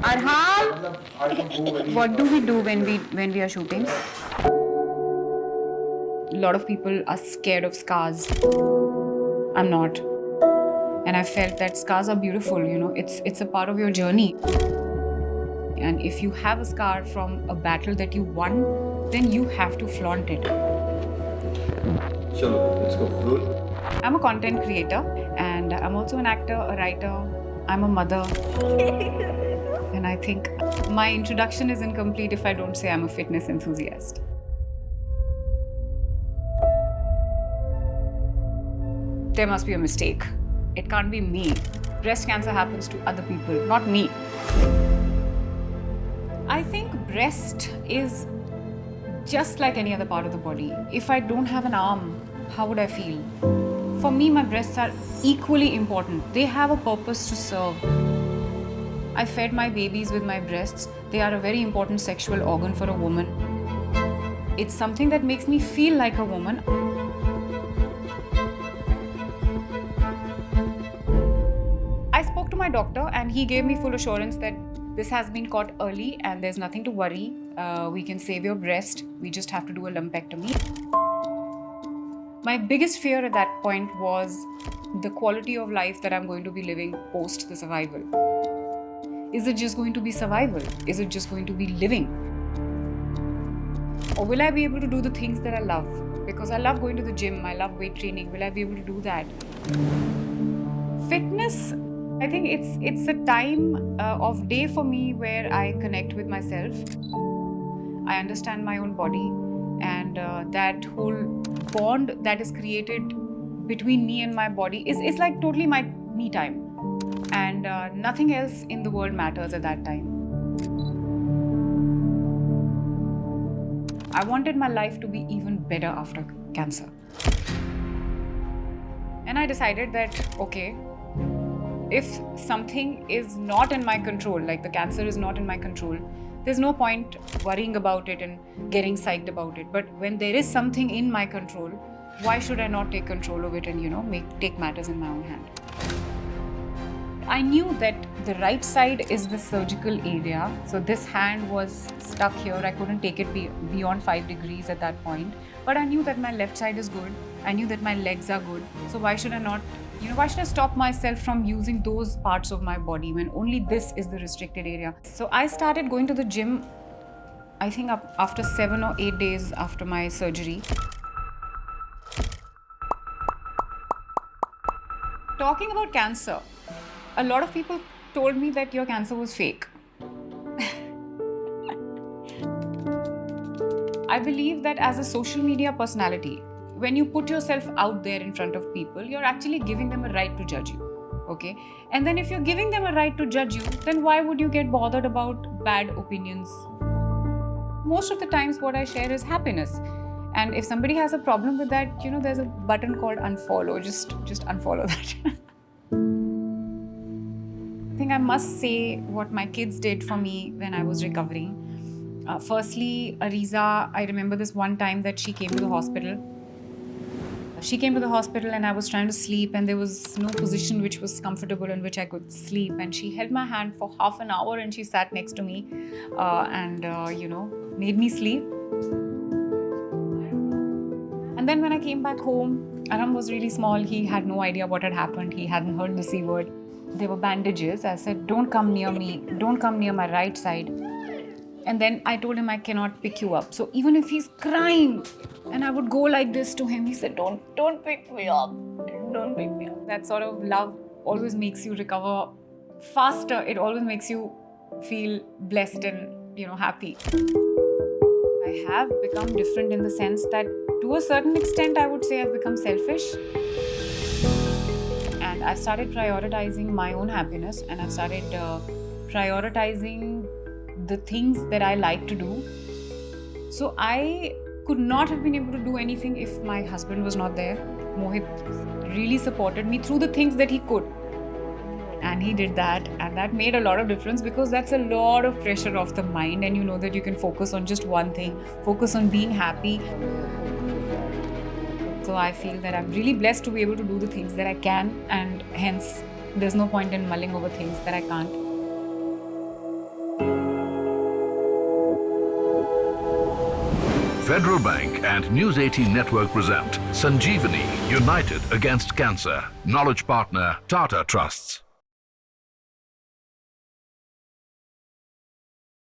Arham, what do we do when we are shooting? A lot of people are scared of scars. I'm not. And I felt that scars are beautiful, it's a part of your journey. And if you have a scar from a battle that you won, then you have to flaunt it. Chalo, let's go. Roll. I'm a content creator and I'm also an actor, a writer. I'm a mother. And I think my introduction is incomplete if I don't say I'm a fitness enthusiast. There must be a mistake. It can't be me. Breast cancer happens to other people, not me. I think breast is just like any other part of the body. If I don't have an arm, how would I feel? For me, my breasts are equally important. They have a purpose to serve. I fed my babies with my breasts. They are a very important sexual organ for a woman. It's something that makes me feel like a woman. I spoke to my doctor and he gave me full assurance that this has been caught early and there's nothing to worry. We can save your breast. We just have to do a lumpectomy. My biggest fear at that point was the quality of life that I'm going to be living post the survival. Is it just going to be survival? Is it just going to be living? Or will I be able to do the things that I love? Because I love going to the gym, I love weight training. Will I be able to do that? Fitness, I think it's a time of day for me where I connect with myself. I understand my own body, and that whole bond that is created between me and my body is like totally my me time. And nothing else in the world matters at that time. I wanted my life to be even better after cancer. And I decided that, okay, if something is not in my control, like the cancer is not in my control, there's no point worrying about it and getting psyched about it. But when there is something in my control, why should I not take control of it and, take matters in my own hand? I knew that the right side is the surgical area. So this hand was stuck here. I couldn't take it beyond 5 degrees at that point. But I knew that my left side is good. I knew that my legs are good. So why should I not, why should I stop myself from using those parts of my body when only this is the restricted area? So I started going to the gym, I think after 7 or 8 days after my surgery. Talking about cancer, a lot of people told me that your cancer was fake. I believe that as a social media personality, when you put yourself out there in front of people, you're actually giving them a right to judge you, okay? And then if you're giving them a right to judge you, then why would you get bothered about bad opinions? Most of the times what I share is happiness. And if somebody has a problem with that, there's a button called unfollow. Just unfollow that. I think I must say what my kids did for me when I was recovering. Firstly, Ariza, I remember this one time that she came to the hospital. She came to the hospital and I was trying to sleep and there was no position which was comfortable in which I could sleep. And she held my hand for half an hour and she sat next to me and made me sleep. And then when I came back home, Aram was really small. He had no idea what had happened. He hadn't heard the C word. There were bandages. I said, don't come near me. Don't come near my right side. And then I told him I cannot pick you up. So even if he's crying and I would go like this to him, he said, don't pick me up. Don't pick me up. That sort of love always makes you recover faster. It always makes you feel blessed and, happy. I have become different in the sense that to a certain extent, I would say I've become selfish. And I've started prioritizing my own happiness and I've started prioritizing the things that I like to do. So I could not have been able to do anything if my husband was not there. Mohit really supported me through the things that he could. And he did that, and that made a lot of difference because that's a lot of pressure off the mind, and you know that you can focus on just one thing, focus on being happy. So I feel that I'm really blessed to be able to do the things that I can, and hence there's no point in mulling over things that I can't. Federal Bank and News 18 Network present Sanjeevani, United Against Cancer. Knowledge partner, Tata Trusts.